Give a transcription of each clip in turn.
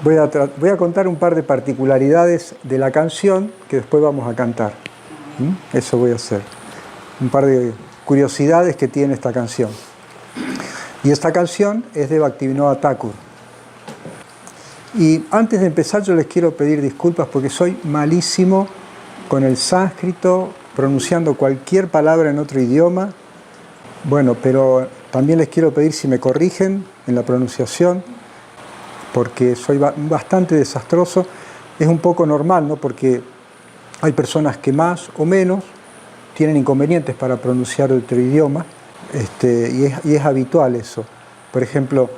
voy a contar un par de particularidades de la canción que después vamos a cantar. Eso voy a hacer. Un par de curiosidades que tiene esta canción. Y esta canción es de Bhaktivinoda Thakur. Y antes de empezar yo les quiero pedir disculpas porque soy malísimo con el sánscrito, pronunciando cualquier palabra en otro idioma. Bueno, pero también les quiero pedir si me corrigen en la pronunciación, porque soy bastante desastroso. Es un poco normal, ¿no? Porque hay personas que más o menos tienen inconvenientes para pronunciar otro idioma, y es habitual eso. Por ejemplo,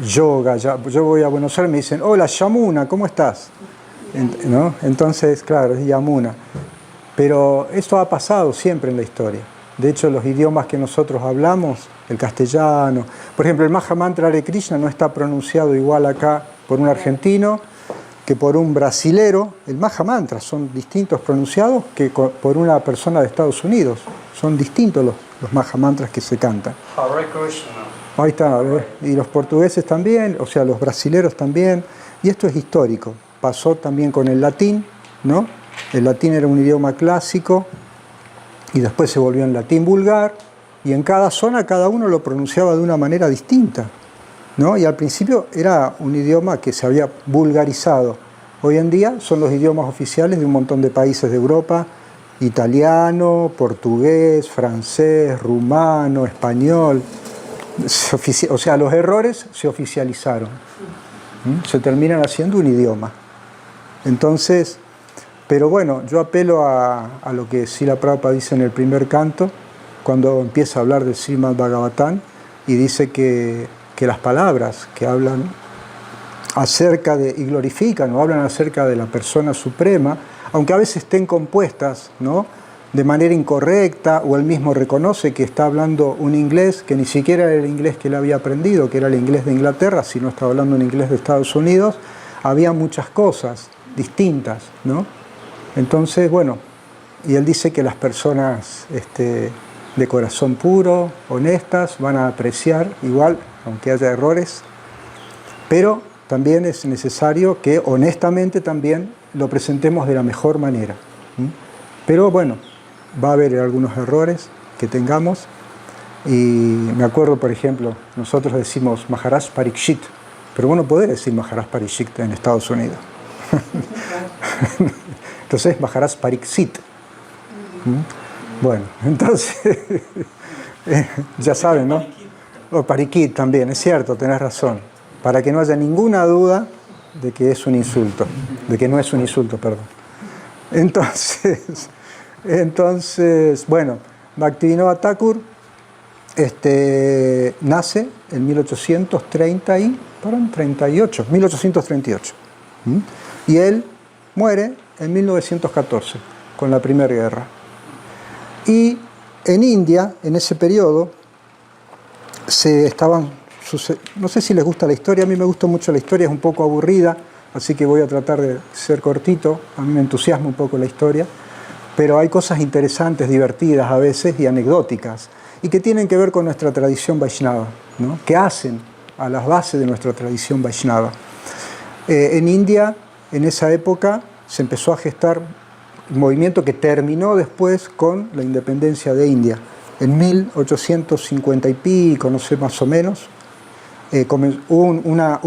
yoga, yo voy a Buenos Aires y me dicen, hola Yamuna, ¿cómo estás? ¿No? Entonces, claro, es Yamuna. Pero esto ha pasado siempre en la historia. De hecho, los idiomas que nosotros hablamos, el castellano, por ejemplo, el Maha Mantra Hare Krishna no está pronunciado igual acá por un argentino que por un brasilero. El Maha Mantra son distintos pronunciados que por una persona de Estados Unidos. Son distintos los Maha Mantras que se cantan. Hare Krishna. Ahí está, y los portugueses también, o sea, los brasileros también. Y esto es histórico. Pasó también con el latín, ¿no? El latín era un idioma clásico y después se volvió en latín vulgar, y en cada zona cada uno lo pronunciaba de una manera distinta, ¿no? Y al principio era un idioma que se había vulgarizado. Hoy en día son los idiomas oficiales de un montón de países de Europa: italiano, portugués, francés, rumano, español. O sea, los errores se oficializaron. Se terminan haciendo un idioma. Entonces, pero bueno, yo apelo a lo que Srila Prabhupada dice en el primer canto, cuando empieza a hablar del Srimad Bhagavatam, y dice que las palabras que hablan acerca de, y glorifican o hablan acerca de la persona suprema, aunque a veces estén compuestas, ¿no?, de manera incorrecta, o él mismo reconoce que está hablando un inglés que ni siquiera era el inglés que él había aprendido, que era el inglés de Inglaterra, sino estaba hablando un inglés de Estados Unidos, había muchas cosas distintas, ¿no? Entonces, bueno, y él dice que las personas de corazón puro, honestas, van a apreciar igual, aunque haya errores, pero también es necesario que honestamente también lo presentemos de la mejor manera. Pero bueno, va a haber algunos errores que tengamos, y me acuerdo, por ejemplo, nosotros decimos Maharaj Parikshit, pero bueno, podés decir Maharaj Parikshit en Estados Unidos. Entonces, Maharaj Pariksit. Bueno, entonces, ya saben, ¿no? O Parikit también, es cierto, tenés razón. Para que no haya ninguna duda de que es un insulto, de que no es un insulto, perdón. Entonces, bueno, Bhaktivinoda Thakur nace en 1838, y él muere en 1914, con la Primera Guerra. Y en India, en ese periodo, no sé si les gusta la historia, a mí me gusta mucho la historia, es un poco aburrida, así que voy a tratar de ser cortito, a mí me entusiasma un poco la historia, pero hay cosas interesantes, divertidas a veces y anecdóticas, y que tienen que ver con nuestra tradición Vaishnava, ¿no?, que hacen a las bases de nuestra tradición Vaishnava. En India, en esa época, se empezó a gestar un movimiento que terminó después con la independencia de India. En 1850 y pico, no sé, más o menos, hubo una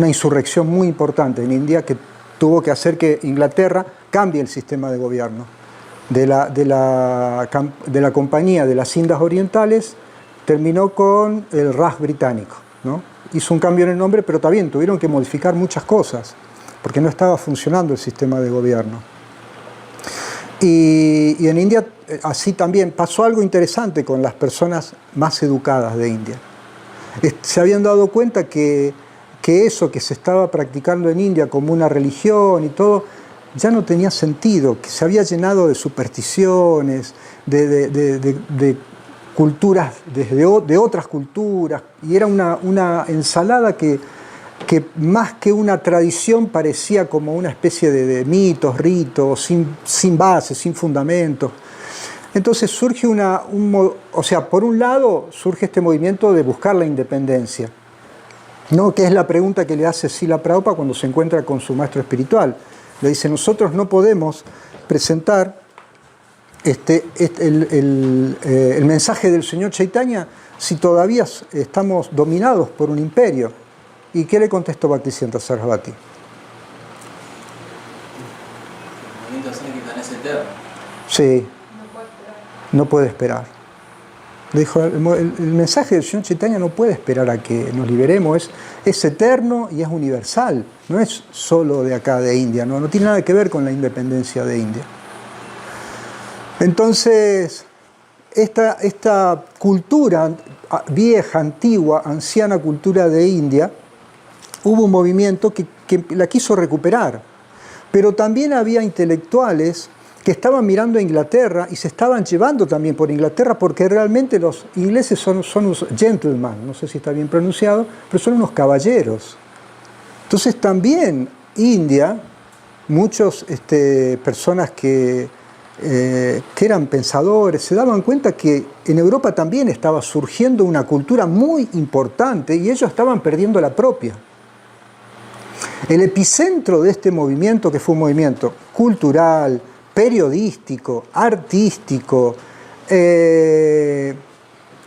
insurrección muy importante en India que tuvo que hacer que Inglaterra cambie el sistema de gobierno. De la Compañía de las Indias Orientales terminó con el Raj británico, ¿no? Hizo un cambio en el nombre, pero también tuvieron que modificar muchas cosas, porque no estaba funcionando el sistema de gobierno. Y en India, así también, pasó algo interesante con las personas más educadas de India. Se habían dado cuenta que eso que se estaba practicando en India como una religión y todo, ya no tenía sentido, que se había llenado de supersticiones, de culturas, de otras culturas, y era una ensalada que más que una tradición parecía como una especie de mitos, ritos, sin base, sin fundamento. Entonces surge por un lado surge este movimiento de buscar la independencia, ¿no? Que es la pregunta que le hace Srila Prabhupada cuando se encuentra con su maestro espiritual. Le dice, nosotros no podemos presentar el mensaje del Señor Chaitanya si todavía estamos dominados por un imperio. ¿Y qué le contestó Bhaktisiddhanta Sarasvati? Sí, no puede esperar. Le dijo, el mensaje del Señor Chaitanya no puede esperar a que nos liberemos, es eterno y es universal, no es solo de acá de India, no tiene nada que ver con la independencia de India. Entonces, esta cultura vieja, antigua, anciana cultura de India, hubo un movimiento que la quiso recuperar, pero también había intelectuales que estaban mirando a Inglaterra y se estaban llevando también por Inglaterra porque realmente los ingleses son unos gentlemen, no sé si está bien pronunciado, pero son unos caballeros. Entonces también India, muchas personas que eran pensadores, se daban cuenta que en Europa también estaba surgiendo una cultura muy importante y ellos estaban perdiendo la propia. El epicentro de este movimiento, que fue un movimiento cultural, periodístico, artístico,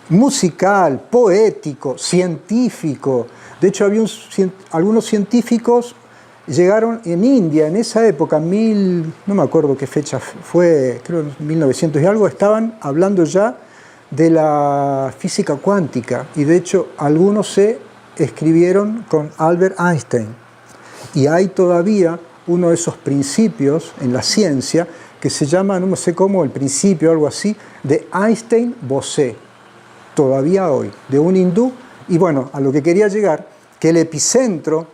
musical, poético, científico. De hecho, algunos científicos llegaron en India en esa época, no me acuerdo qué fecha fue, creo en 1900 y algo, estaban hablando ya de la física cuántica y de hecho algunos se escribieron con Albert Einstein. Y hay todavía uno de esos principios en la ciencia que se llama, no sé cómo, el principio o algo así, de Einstein-Bose, todavía hoy, de un hindú. Y bueno, a lo que quería llegar, que el epicentro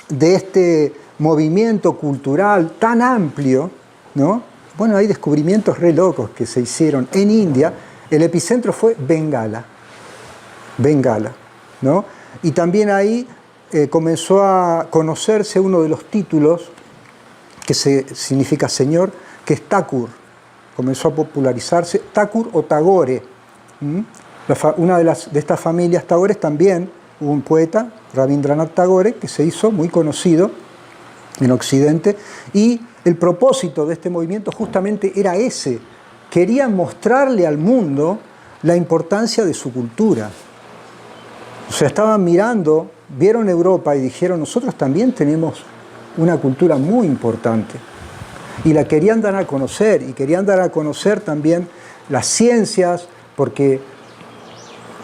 de este movimiento cultural tan amplio, ¿no? Bueno, hay descubrimientos re locos que se hicieron en India, el epicentro fue Bengala, ¿no? Y también ahí comenzó a conocerse uno de los títulos que significa señor, que es Thakur. Comenzó a popularizarse Thakur o Tagore. Una de estas familias Tagores también hubo un poeta, Rabindranath Tagore, que se hizo muy conocido en Occidente, y el propósito de este movimiento justamente era ese. Querían mostrarle al mundo la importancia de su cultura. O sea, estaban mirando, vieron Europa y dijeron, nosotros también tenemos una cultura muy importante. Y la querían dar a conocer, y querían dar a conocer también las ciencias, porque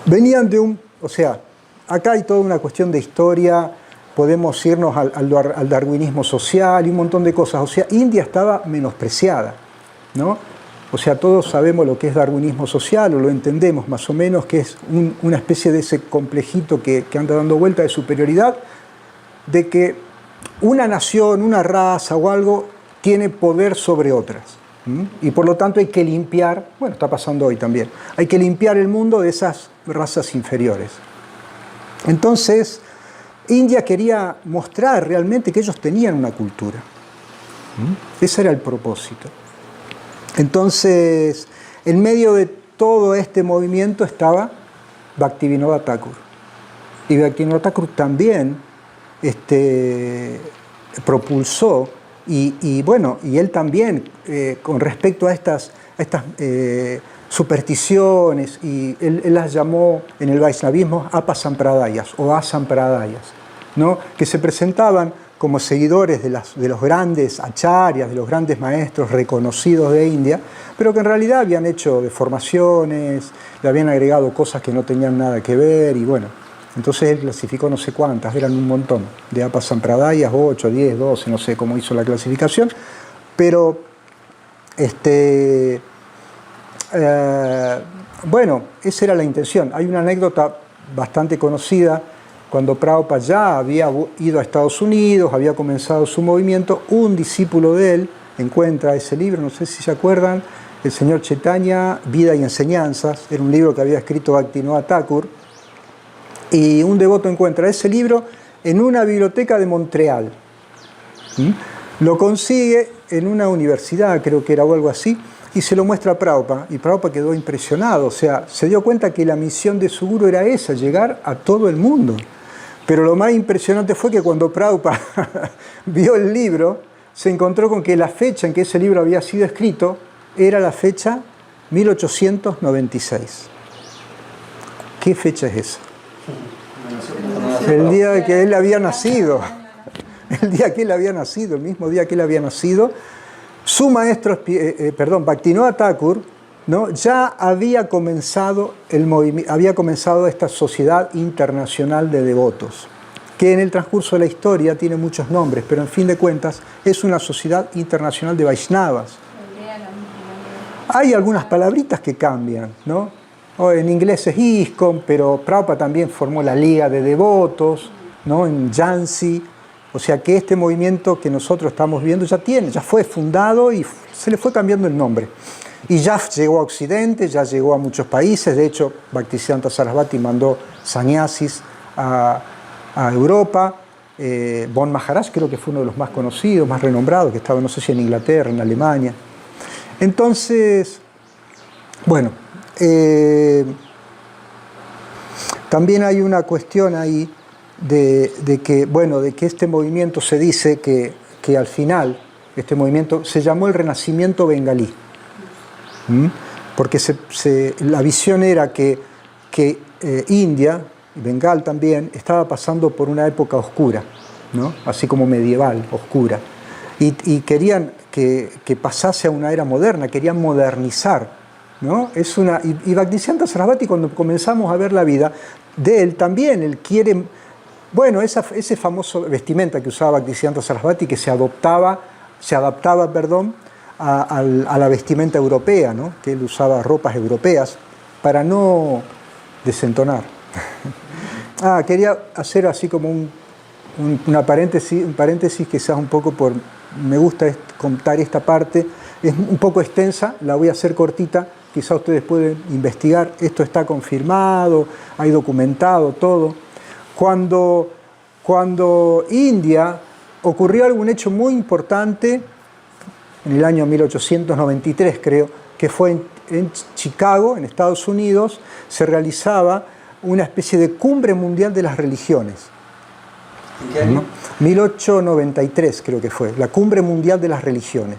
venían de o sea, acá hay toda una cuestión de historia, podemos irnos al darwinismo social y un montón de cosas. O sea, India estaba menospreciada, ¿no? O sea, todos sabemos lo que es darwinismo social, o lo entendemos más o menos, que es una especie de ese complejito que anda dando vuelta de superioridad, de que una nación, una raza o algo tiene poder sobre otras. Y por lo tanto hay que limpiar, bueno, está pasando hoy también, hay que limpiar el mundo de esas razas inferiores. Entonces, India quería mostrar realmente que ellos tenían una cultura. Ese era el propósito. Entonces, en medio de todo este movimiento estaba Bhaktivinoda Thakur. Y Bhaktivinoda Thakur también propulsó, y él también, con respecto a estas supersticiones, y él las llamó en el Vaishnavismo Apasampradayas o Asampradayas, ¿no? Que se presentaban como seguidores de los grandes acharyas, de los grandes maestros reconocidos de India, pero que en realidad habían hecho deformaciones, le habían agregado cosas que no tenían nada que ver, y bueno, entonces él clasificó no sé cuántas, eran un montón, de Apasampradayas, 8, 10, 12, no sé cómo hizo la clasificación, pero bueno, esa era la intención. Hay una anécdota bastante conocida. Cuando Prabhupada ya había ido a Estados Unidos, había comenzado su movimiento, un discípulo de él encuentra ese libro, no sé si se acuerdan, el Señor Chaitanya, Vida y Enseñanzas, era un libro que había escrito Bhaktivinoda Thakur, y un devoto encuentra ese libro en una biblioteca de Montreal. Lo consigue en una universidad, creo que era o algo así, y se lo muestra a Prabhupada, y Prabhupada quedó impresionado, o sea, se dio cuenta que la misión de su gurú era esa, llegar a todo el mundo. Pero lo más impresionante fue que cuando Prabhupada vio el libro, se encontró con que la fecha en que ese libro había sido escrito era la fecha 1896. ¿Qué fecha es esa? El día que él había nacido. El día que él había nacido, el mismo día que él había nacido, su maestro, Bhaktivinoda Thakur, ¿no? Ya había comenzado esta sociedad internacional de devotos, que en el transcurso de la historia tiene muchos nombres, pero en fin de cuentas es una sociedad internacional de Vaishnavas. Hay algunas palabritas que cambian, ¿no? En inglés es ISKCON, pero Prabhupada también formó la Liga de Devotos, ¿no? En Yansi. O sea que este movimiento que nosotros estamos viendo ya fue fundado y se le fue cambiando el nombre. Y ya llegó a Occidente, ya llegó a muchos países. De hecho, Bhaktisiddhanta Sarasvati mandó sannyasis a Europa. Bon Maharaj creo que fue uno de los más conocidos, más renombrados, que estaba, no sé si en Inglaterra, en Alemania. Entonces, bueno, también hay una cuestión ahí de que este movimiento se dice que al final, este movimiento se llamó el Renacimiento Bengalí. Porque la visión era que India, y Bengal también, estaba pasando por una época oscura, ¿no? Así como medieval, oscura. Y querían que pasase a una era moderna, querían modernizar, ¿no? Y Bhaktisiddhanta Sarasvati, cuando comenzamos a ver la vida de él también, él quiere, bueno, ese famoso vestimenta que usaba Bhaktisiddhanta Sarasvati, que se adaptaba, a la vestimenta europea, ¿no? Que él usaba ropas europeas para no desentonar. Quería hacer así como un paréntesis quizás un poco me gusta contar esta parte, es un poco extensa, la voy a hacer cortita, quizás ustedes pueden investigar, esto está confirmado, hay documentado todo. Cuando India ocurrió algún hecho muy importante, en el año 1893 creo, que fue en Chicago, en Estados Unidos, se realizaba una especie de cumbre mundial de las religiones. ¿En qué año? 1893 creo que fue, la cumbre mundial de las religiones,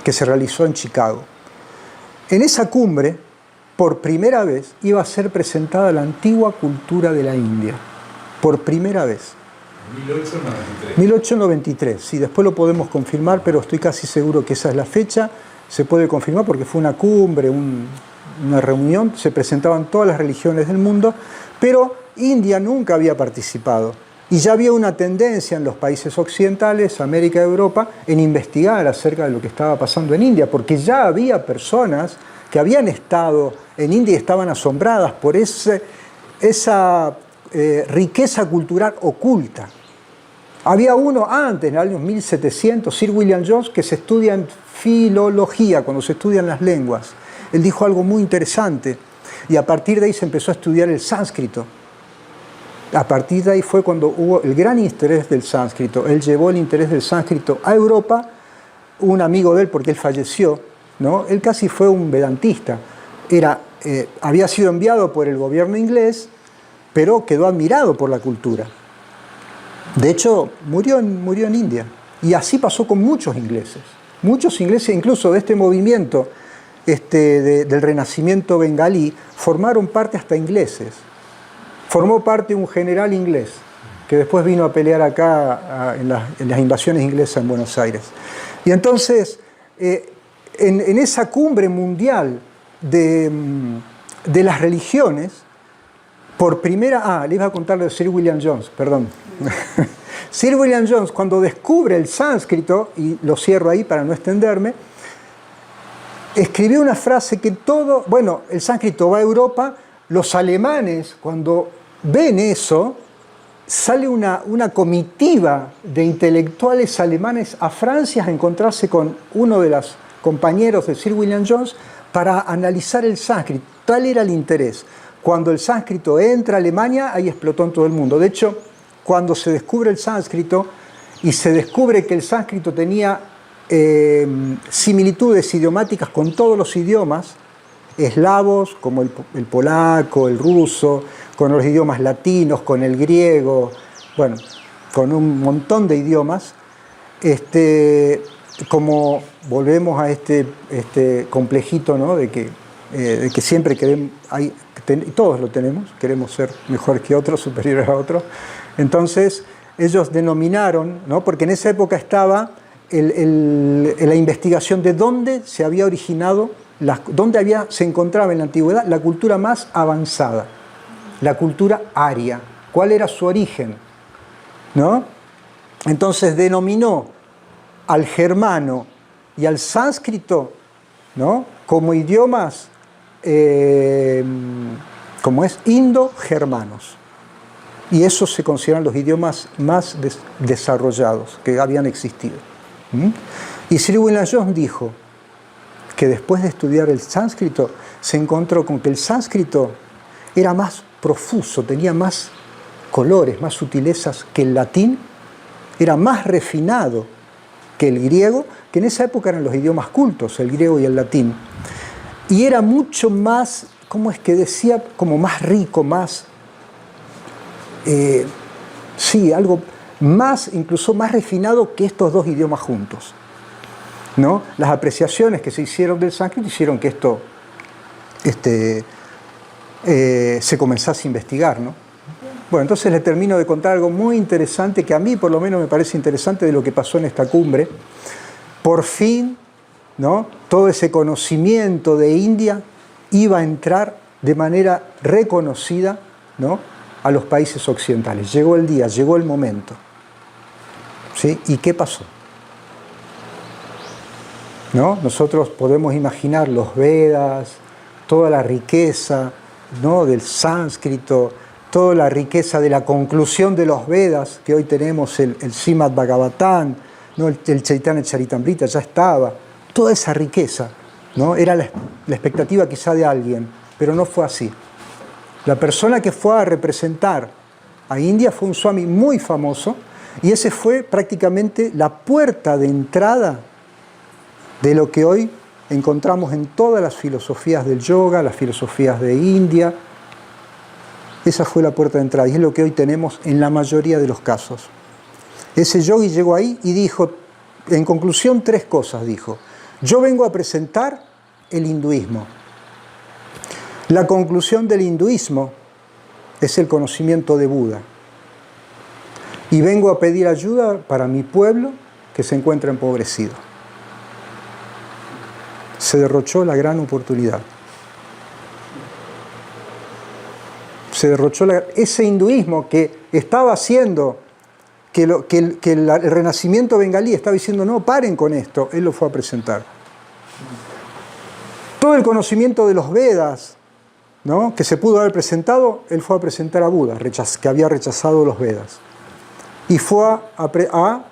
que se realizó en Chicago. En esa cumbre, por primera vez, iba a ser presentada la antigua cultura de la India. Por primera vez. 1893, sí, después lo podemos confirmar, pero estoy casi seguro que esa es la fecha. Se puede confirmar porque fue una cumbre, una reunión, se presentaban todas las religiones del mundo, pero India nunca había participado. Y ya había una tendencia en los países occidentales, América y Europa, en investigar acerca de lo que estaba pasando en India, porque ya había personas que habían estado en India y estaban asombradas por esa riqueza cultural oculta. Había uno antes, en el año 1700, Sir William Jones, que se estudia en filología, cuando se estudian las lenguas. Él dijo algo muy interesante y a partir de ahí se empezó a estudiar el sánscrito. A partir de ahí fue cuando hubo el gran interés del sánscrito. Él llevó el interés del sánscrito a Europa. Un amigo de él, porque él falleció, ¿no? Él casi fue un vedantista. Había sido enviado por el gobierno inglés, pero quedó admirado por la cultura. De hecho, murió en India. Y así pasó con muchos ingleses. Muchos ingleses, incluso de este movimiento del Renacimiento bengalí, formaron parte hasta ingleses. Formó parte un general inglés, que después vino a pelear acá en las invasiones inglesas en Buenos Aires. Y entonces, en esa cumbre mundial de las religiones, por primera... le iba a contar de Sir William Jones, perdón. Sir William Jones, cuando descubre el sánscrito, y lo cierro ahí para no extenderme, escribió una frase que el sánscrito va a Europa, los alemanes, cuando ven eso, sale una comitiva de intelectuales alemanes a Francia a encontrarse con uno de los compañeros de Sir William Jones para analizar el sánscrito. Tal era el interés. Cuando el sánscrito entra a Alemania, ahí explotó en todo el mundo. De hecho, cuando se descubre el sánscrito y se descubre que el sánscrito tenía similitudes idiomáticas con todos los idiomas, eslavos, como el polaco, el ruso, con los idiomas latinos, con el griego, bueno, con un montón de idiomas, como volvemos a este complejito, ¿no? de que siempre queremos, todos lo tenemos, queremos ser mejores que otros, superiores a otros. Entonces, ellos denominaron, ¿no? Porque en esa época estaba la investigación de dónde se había originado, dónde se encontraba en la antigüedad la cultura más avanzada, la cultura aria, cuál era su origen, ¿no? Entonces denominó al germano y al sánscrito, ¿no? Como idiomas, como es, indo-germanos. Y esos se consideran los idiomas más desarrollados que habían existido. Y Sri William Jones dijo que después de estudiar el sánscrito, se encontró con que el sánscrito era más profuso, tenía más colores, más sutilezas que el latín, era más refinado que el griego, que en esa época eran los idiomas cultos, el griego y el latín. Y era mucho más, ¿cómo es que decía? Como más rico, más... sí, algo más, incluso más refinado que estos dos idiomas juntos, ¿no? Las apreciaciones que se hicieron del sánscrito hicieron que esto se comenzase a investigar, ¿no? Bueno, entonces les termino de contar algo muy interesante, que a mí por lo menos me parece interesante de lo que pasó en esta cumbre. Por fin, ¿no? Todo ese conocimiento de India iba a entrar de manera reconocida, ¿no? A los países occidentales. Llegó el día, llegó el momento. ¿Sí? ¿Y qué pasó? ¿No? Nosotros podemos imaginar los Vedas, toda la riqueza, ¿no? Del sánscrito, toda la riqueza de la conclusión de los Vedas, que hoy tenemos el Srimad Bhagavatam, ¿no? el Chaitanya Charitamrita ya estaba. Toda esa riqueza, ¿no? Era la expectativa quizá de alguien, pero no fue así. La persona que fue a representar a India fue un Swami muy famoso, y ese fue prácticamente la puerta de entrada de lo que hoy encontramos en todas las filosofías del yoga, las filosofías de India. Esa fue la puerta de entrada, y es lo que hoy tenemos en la mayoría de los casos. Ese yogi llegó ahí y dijo, en conclusión, 3 cosas dijo. Yo vengo a presentar el hinduismo. La conclusión del hinduismo es el conocimiento de Buda. Y vengo a pedir ayuda para mi pueblo que se encuentra empobrecido. Se derrochó la gran oportunidad. Se derrochó ese hinduismo que estaba haciendo, el renacimiento bengalí estaba diciendo, no, paren con esto, él lo fue a presentar. Todo el conocimiento de los Vedas, ¿no? Que se pudo haber presentado, él fue a presentar a Buda, que había rechazado los Vedas. Y fue a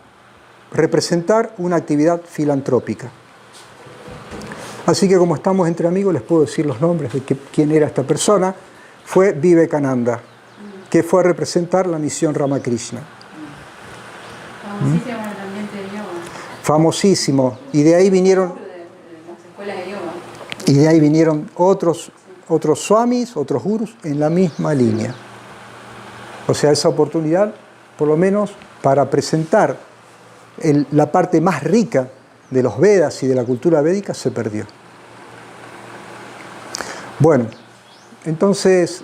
representar una actividad filantrópica. Así que como estamos entre amigos, les puedo decir los nombres de quién era esta persona. Fue Vivekananda, que fue a representar la misión Ramakrishna. Famosísimo en el ambiente de yoga. Famosísimo. Y de ahí vinieron... Las escuelas de yoga. Y de ahí vinieron otros swamis, otros gurus, en la misma línea. O sea, esa oportunidad, por lo menos para presentar la parte más rica de los Vedas y de la cultura védica, se perdió. Bueno, entonces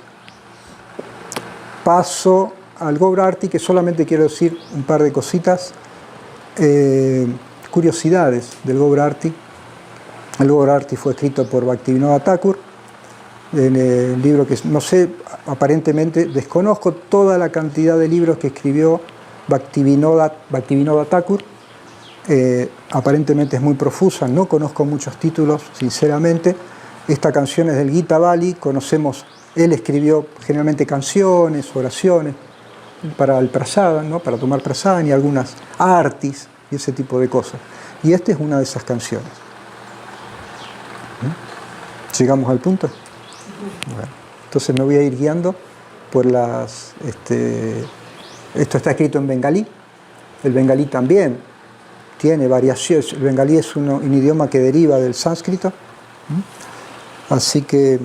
paso al Gaura Arti, que solamente quiero decir un par de cositas, curiosidades del Gaura Arti. El Gaura Arti fue escrito por Bhaktivinoda Thakur, en el libro que, no sé, aparentemente desconozco toda la cantidad de libros que escribió Bhaktivinoda Thakur. Aparentemente es muy profusa, no conozco muchos títulos, sinceramente. Esta canción es del Gita Bali, conocemos, él escribió generalmente canciones, oraciones para el prasadam, ¿no? Para tomar prasadam, y algunas artis y ese tipo de cosas. Y esta es una de esas canciones. ¿Llegamos al punto? Bueno, entonces me voy a ir guiando por las... esto está escrito en bengalí. El bengalí también tiene variaciones. El bengalí es un idioma que deriva del sánscrito. Así que